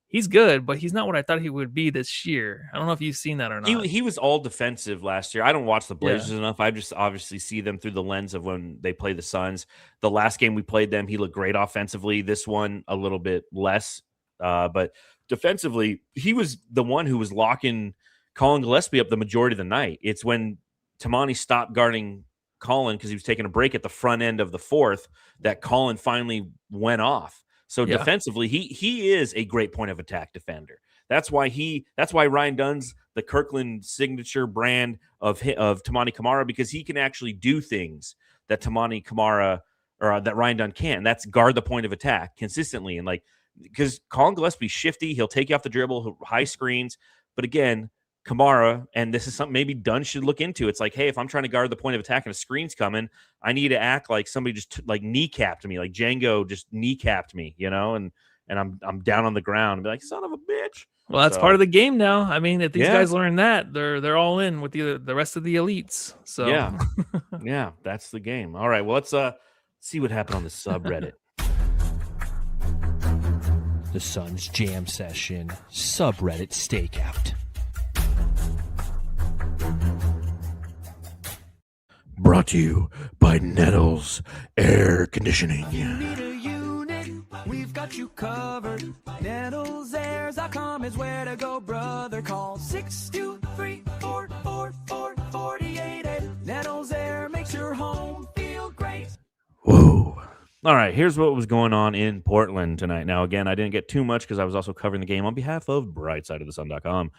Speaker 3: he's good, but he's not what I thought he would be this year. I don't know if you've seen that or not.
Speaker 1: He was all defensive last year. I don't watch the Blazers enough. I just obviously see them through the lens of when they play the Suns. The last game we played them, he looked great offensively. This one, a little bit less. But defensively, he was the one who was locking Colin Gillespie up the majority of the night. It's when Tumani stopped guarding Colin because he was taking a break at the front end of the fourth that Colin finally went off. So defensively, he is a great point of attack defender. That's why Ryan Dunn's the Kirkland signature brand of Tumani Kamara, because he can actually do things that Tumani Kamara or that Ryan Dunn can't. That's guard the point of attack consistently. And because Colin Gillespie's shifty, he'll take you off the dribble, high screens. But again, Kamara, and this is something maybe Dunn should look into. It's like, hey, if I'm trying to guard the point of attack and a screen's coming, I need to act like somebody just kneecapped me, like Django just kneecapped me, and I'm down on the ground and be like, son of a bitch.
Speaker 3: Well, that's part of the game now. I mean, if these guys learn that, they're all in with the rest of the elites. So
Speaker 1: yeah, that's the game. All right, well, let's see what happened on the subreddit.
Speaker 7: The Suns Jam Session subreddit stakeout.
Speaker 1: Brought to you by Nettles Air Conditioning.
Speaker 5: Need a unit, we've got you covered. NettlesAirs.com is where to go, brother. Call 623-444-48. Nettles Air makes your home feel great.
Speaker 1: Whoa. All right, here's what was going on in Portland tonight. Now, again, I didn't get too much because I was also covering the game on behalf of BrightsideOfTheSun.com.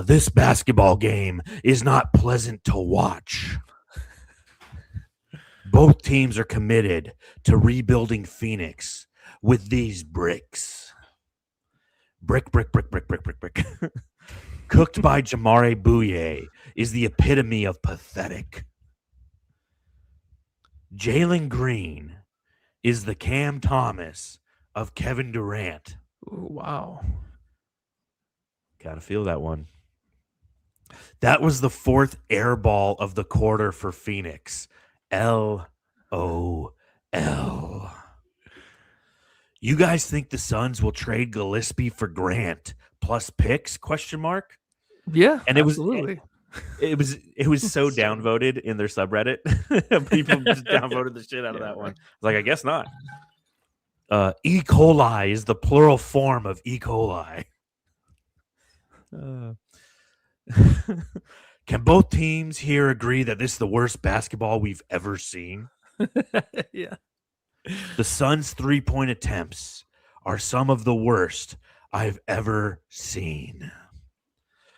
Speaker 1: This basketball game is not pleasant to watch. Both teams are committed to rebuilding Phoenix with these bricks. Brick. Cooked by Jamare Bouye is the epitome of pathetic. Jalen Green is the Cam Thomas of Kevin Durant.
Speaker 3: Ooh, wow.
Speaker 1: Gotta feel that one. That was the 4th air ball of the quarter for Phoenix. LOL. You guys think the Suns will trade Gillespie for Grant plus picks? ?
Speaker 3: Yeah,
Speaker 1: and
Speaker 3: absolutely.
Speaker 1: It was so downvoted in their subreddit. People just downvoted the shit out of that one. I was like, I guess not. E. coli is the plural form of E. coli. Can both teams here agree that this is the worst basketball we've ever seen?
Speaker 3: Yeah.
Speaker 1: The Suns' 3-point attempts are some of the worst I've ever seen.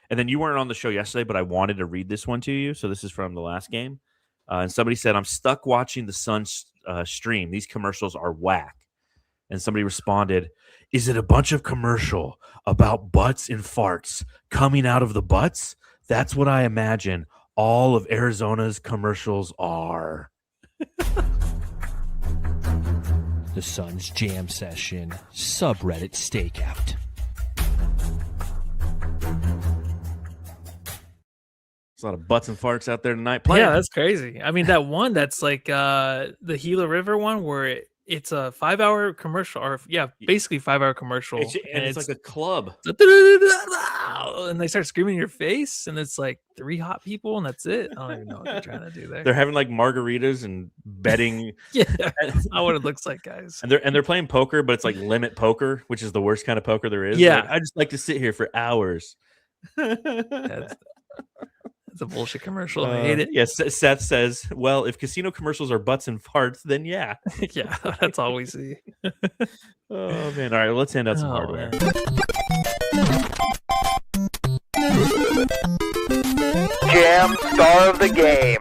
Speaker 1: And then you weren't on the show yesterday, but I wanted to read this one to you. So this is from the last game. And somebody said, I'm stuck watching the Suns stream. These commercials are whack. And somebody responded, is it a bunch of commercial about butts and farts coming out of the butts? That's what I imagine all of Arizona's commercials are.
Speaker 7: The Suns Jam Session subreddit stakeout.
Speaker 1: There's a lot of butts and farts out there tonight playing.
Speaker 3: Yeah, that's crazy. I mean, that one that's like the Gila River one where it's a 5-hour commercial, or basically 5-hour commercial,
Speaker 1: And it's like a club.
Speaker 3: and they start screaming in your face, and it's like 3 hot people, and that's it. I don't even know what they're trying to do there.
Speaker 1: They're having like margaritas and betting.
Speaker 3: Yeah, that's not what it looks like, guys.
Speaker 1: And they're playing poker, but it's like limit poker, which is the worst kind of poker there is.
Speaker 3: Yeah.
Speaker 1: Like, I just like to sit here for hours.
Speaker 3: That's a bullshit commercial. I hate it.
Speaker 1: Yes, Seth says, well, if casino commercials are butts and farts, then yeah.
Speaker 3: Yeah, that's all we see.
Speaker 1: Oh man. All right, let's hand out some hardware.
Speaker 3: Man.
Speaker 8: Jam star of the game.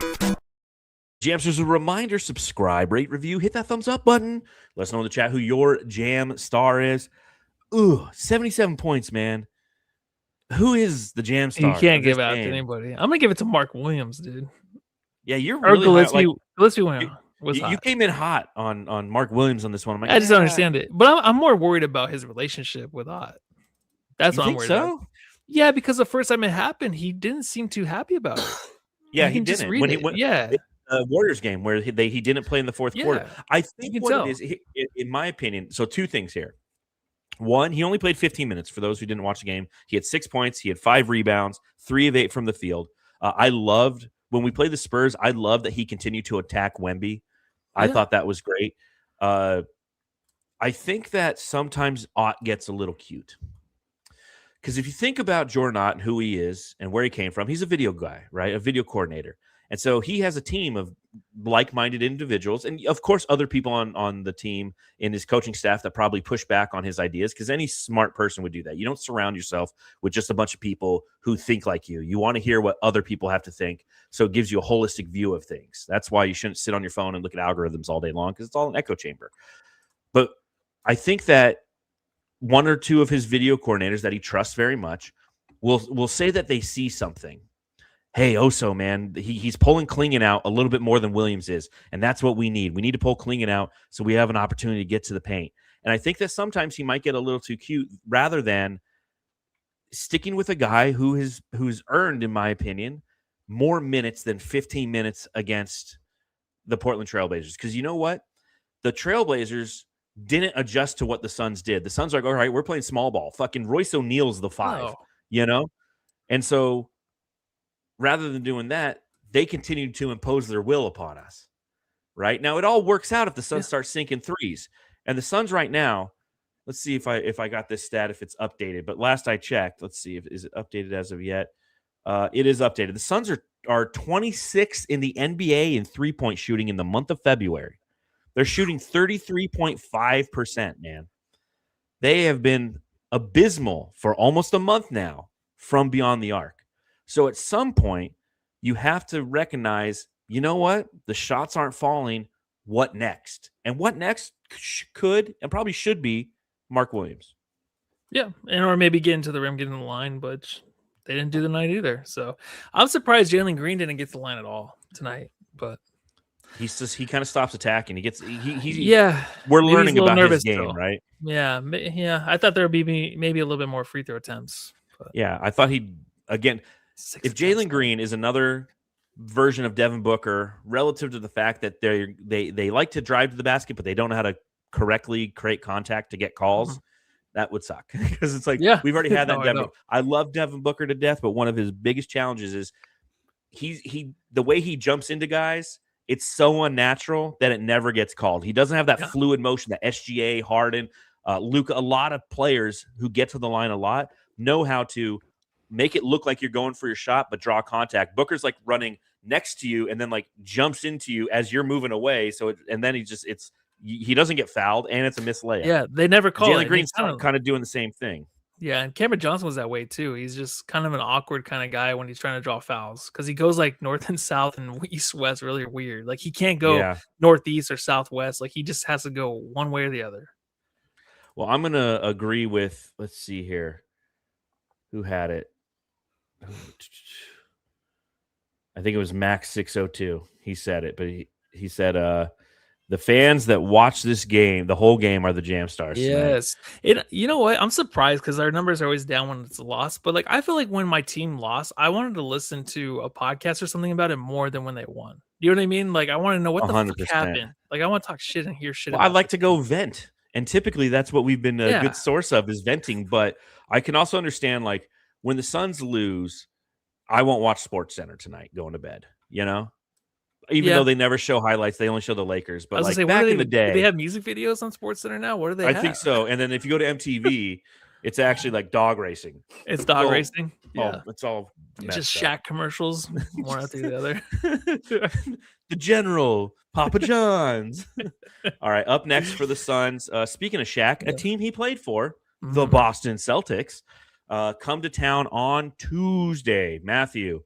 Speaker 1: Jamsters, a reminder, subscribe, rate, review, hit that thumbs up button. Let us know in the chat who your jam star is. Ooh, 77 points, man. Who is the jam star?
Speaker 3: You can't give out to anybody. I'm gonna give it to Mark Williams, dude.
Speaker 1: Yeah, you're
Speaker 3: Or
Speaker 1: really high,
Speaker 3: Gillespie was
Speaker 1: you
Speaker 3: hot.
Speaker 1: came in hot on Mark Williams on this one. I'm like,
Speaker 3: I just don't understand it. But I'm more worried about his relationship with Ott. That's
Speaker 1: You
Speaker 3: what I'm
Speaker 1: think
Speaker 3: worried
Speaker 1: so?
Speaker 3: about. Yeah, because the first time it happened, he didn't seem too happy about it.
Speaker 1: Yeah,
Speaker 3: You
Speaker 1: he
Speaker 3: can just
Speaker 1: didn't.
Speaker 3: read
Speaker 1: When
Speaker 3: it.
Speaker 1: he went,
Speaker 3: Yeah.
Speaker 1: Warriors game where he didn't play in the fourth quarter.
Speaker 3: Yeah,
Speaker 1: I
Speaker 3: you
Speaker 1: think
Speaker 3: can
Speaker 1: what
Speaker 3: tell.
Speaker 1: it is, in my opinion, so 2 things here. One, he only played 15 minutes. For those who didn't watch the game, he had 6 points. He had 5 rebounds, 3 of 8 from the field. I loved when we played the Spurs. I loved that he continued to attack Wemby. I
Speaker 3: Yeah.
Speaker 1: thought that was great. I think that sometimes Ott gets a little cute. Because if you think about Jordan Ott and who he is and where he came from, he's a video guy, right? A video coordinator. And so he has a team of like-minded individuals and, of course, other people on the team in his coaching staff that probably push back on his ideas because any smart person would do that. You don't surround yourself with just a bunch of people who think like you. You want to hear what other people have to think, so it gives you a holistic view of things. That's why you shouldn't sit on your phone and look at algorithms all day long because it's all an echo chamber. But I think that 1 or 2 of his video coordinators that he trusts very much will say that they see something. Hey, Oso, man, he's pulling Klingon out a little bit more than Williams is, and that's what we need. We need to pull Klingon out so we have an opportunity to get to the paint. And I think that sometimes he might get a little too cute rather than sticking with a guy who's earned, in my opinion, more minutes than 15 minutes against the Portland Trailblazers. Because you know what? The Trailblazers didn't adjust to what the Suns did. The Suns are like, all right, we're playing small ball. Fucking Royce O'Neal's the 5, you know? And so rather than doing that, they continued to impose their will upon us. Right? Now, it all works out if the Suns start sinking threes. And the Suns right now, let's see if I got this stat, if it's updated. But last I checked, let's see, is it updated as of yet? It is updated. The Suns are 26 in the NBA in three-point shooting in the month of February. They're shooting 33.5%, man. They have been abysmal for almost a month now from beyond the arc. So at some point, you have to recognize, you know what? The shots aren't falling. What next? And what next could and probably should be Mark Williams.
Speaker 3: Yeah, and or maybe get into the rim, get in the line, but they didn't do the night either. So I'm surprised Jalen Green didn't get the line at all tonight. But
Speaker 1: he kind of stops attacking. He
Speaker 3: yeah.
Speaker 1: We're learning about his game,
Speaker 3: still.
Speaker 1: right?
Speaker 3: Yeah. I thought there would be maybe a little bit more free throw attempts. But
Speaker 1: yeah, I thought if Jalen Green is another version of Devin Booker, relative to the fact that they like to drive to the basket, but they don't know how to correctly create contact to get calls. That would suck because it's like, we've already had that. Devin. I love Devin Booker to death, but one of his biggest challenges is the way he jumps into guys. It's so unnatural that it never gets called. He doesn't have that fluid motion that SGA, Harden, Luka, a lot of players who get to the line a lot know how to make it look like you're going for your shot, but draw contact. Booker's like running next to you and then like jumps into you as you're moving away. So then he doesn't get fouled and it's a missed layup.
Speaker 3: Yeah, they never call
Speaker 1: Jalen
Speaker 3: it.
Speaker 1: Green's kind of doing the same thing.
Speaker 3: Yeah, and Cameron Johnson was that way too. He's just kind of an awkward kind of guy when he's trying to draw fouls because he goes like north and south and east west, really weird. Like he can't go northeast or southwest. Like he just has to go one way or the other.
Speaker 1: Well, I'm gonna agree with. Let's see here, who had it. I think it was Max 602. He said it, but he said The fans that watch this game, the whole game, are the Jam Stars.
Speaker 3: Yes. You know what? I'm surprised because our numbers are always down when it's a loss. But like, I feel like when my team lost, I wanted to listen to a podcast or something about it more than when they won. You know what I mean? Like, I want to know what the
Speaker 1: 100%.
Speaker 3: fuck happened. Like, I want to talk shit and hear shit.
Speaker 1: Well, I'd like to go vent, and typically that's what we've been a good source of is venting. But I can also understand, like, when the Suns lose, I won't watch SportsCenter tonight going to bed. You know. Even though they never show highlights, they only show the Lakers. But like back in the day,
Speaker 3: do they have music videos on SportsCenter now? What do they have?
Speaker 1: I think so. And then if you go to MTV, it's actually like dog racing.
Speaker 3: It's dog racing.
Speaker 1: Yeah, it's all
Speaker 3: just Shaq commercials, one after the other.
Speaker 1: The General, Papa John's. All right, up next for the Suns. Speaking of Shaq, a team he played for, the Boston Celtics, come to town on Tuesday. Matthew,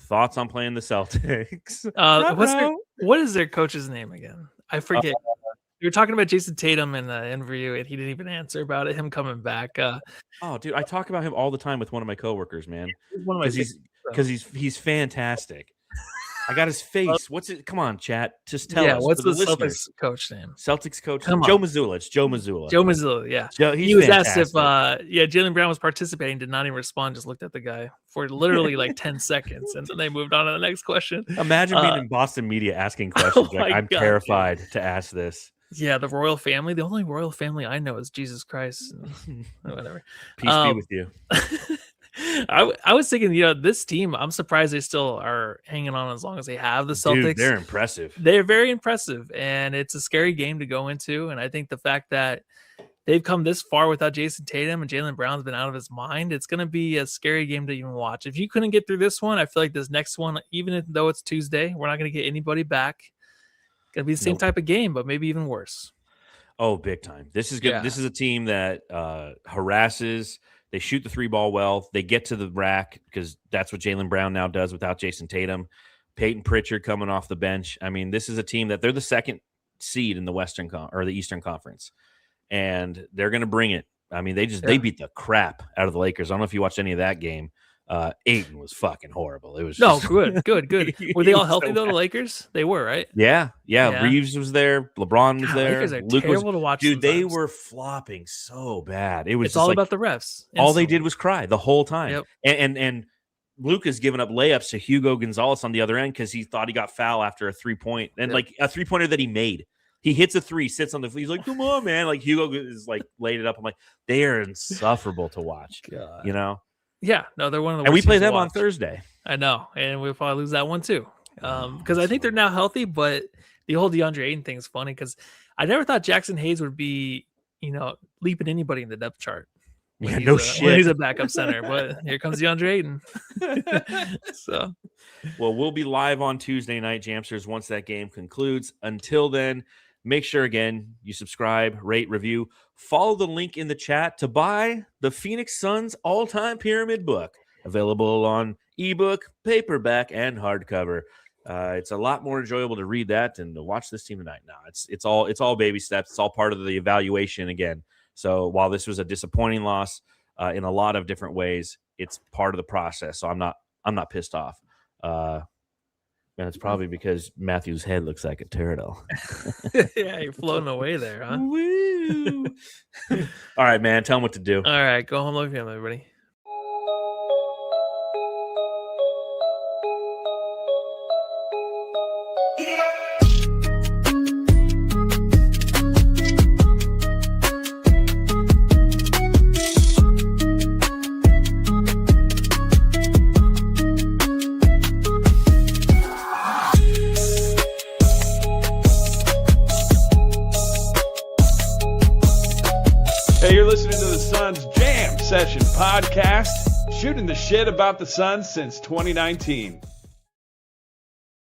Speaker 1: thoughts on playing the Celtics?
Speaker 3: What is their coach's name again? I forget. You were talking about Jason Tatum in the interview, and he didn't even answer about it. Him coming back.
Speaker 1: Oh, dude, I talk about him all the time with one of my coworkers, man.
Speaker 3: Because
Speaker 1: he's fantastic. I got his face. What's it? Come on, chat. Just tell us.
Speaker 3: What's the Celtics coach name?
Speaker 1: Celtics coach. Joe Mazzulla. It's Joe Mazzulla.
Speaker 3: Joe Mazzulla. Yeah.
Speaker 1: He
Speaker 3: was
Speaker 1: fantastic.
Speaker 3: asked if Jaylen Brown was participating. Did not even respond. Just looked at the guy for literally like 10 seconds, and then they moved on to the next question.
Speaker 1: Imagine being in Boston media asking questions. I'm terrified to ask this.
Speaker 3: Yeah, the royal family. The only royal family I know is Jesus Christ. Whatever.
Speaker 1: Peace be with you.
Speaker 3: I was thinking, this team, I'm surprised they still are hanging on as long as they have. The Celtics,
Speaker 1: dude, they're impressive.
Speaker 3: They're very impressive, and it's a scary game to go into. And I think the fact that they've come this far without Jason Tatum and Jaylen Brown's been out of his mind, it's going to be a scary game to even watch. If you couldn't get through this one, I feel like this next one, even though it's Tuesday, we're not going to get anybody back. Going to be the same type of game, but maybe even worse.
Speaker 1: Oh, big time. This is good. Yeah. This is a team that harasses. They shoot the three ball well. They get to the rack because that's what Jaylen Brown now does without Jason Tatum. Peyton Pritchard coming off the bench. I mean, this is a team that they're the second seed in the the Eastern Conference, and they're going to bring it. I mean, they beat the crap out of the Lakers. I don't know if you watched any of that game. Ayton was fucking horrible. It was good. Were they all healthy though? The Lakers, they were, right? Yeah. Reeves was there. LeBron was there.
Speaker 3: Lakers are
Speaker 1: Luke
Speaker 3: terrible to watch.
Speaker 1: Dude, they were flopping so bad.
Speaker 3: It's all about the refs.
Speaker 1: All they did was cry the whole time. Yep. And Luke has given up layups to Hugo Gonzalez on the other end because he thought he got foul after a 3-point and like a 3-pointer that he made. He hits a 3, sits on the floor. He's like, "Come on, man!" Like Hugo is like laid it up. I'm like, they are insufferable to watch.
Speaker 3: God.
Speaker 1: You know.
Speaker 3: Yeah, no, they're one of the worst.
Speaker 1: And we play them on Thursday.
Speaker 3: I know, and we'll probably lose that one too. Because I think they're now healthy, but the whole DeAndre Ayton thing is funny because I never thought Jackson Hayes would be, leaping anybody in the depth chart.
Speaker 1: Yeah, no shit.
Speaker 3: When he's a backup center, but here comes DeAndre Ayton. So,
Speaker 1: well, we'll be live on Tuesday night, Jamsters, once that game concludes. Until then, make sure, again, you subscribe, rate, review. Follow the link in the chat to buy the Phoenix Suns all-time pyramid book, available on ebook, paperback, and hardcover. It's a lot more enjoyable to read that than to watch this team tonight. No, it's all baby steps. It's all part of the evaluation again. So while this was a disappointing loss in a lot of different ways, it's part of the process. So I'm not pissed off. And it's probably because Matthew's head looks like a turtle.
Speaker 3: Yeah, you're floating away there, huh?
Speaker 1: Woo! All right, man. Tell them what to do.
Speaker 3: All right, go home, love your family, everybody.
Speaker 2: Hey, you're listening to the Suns Jam Session podcast, shooting the shit about the Suns since 2019.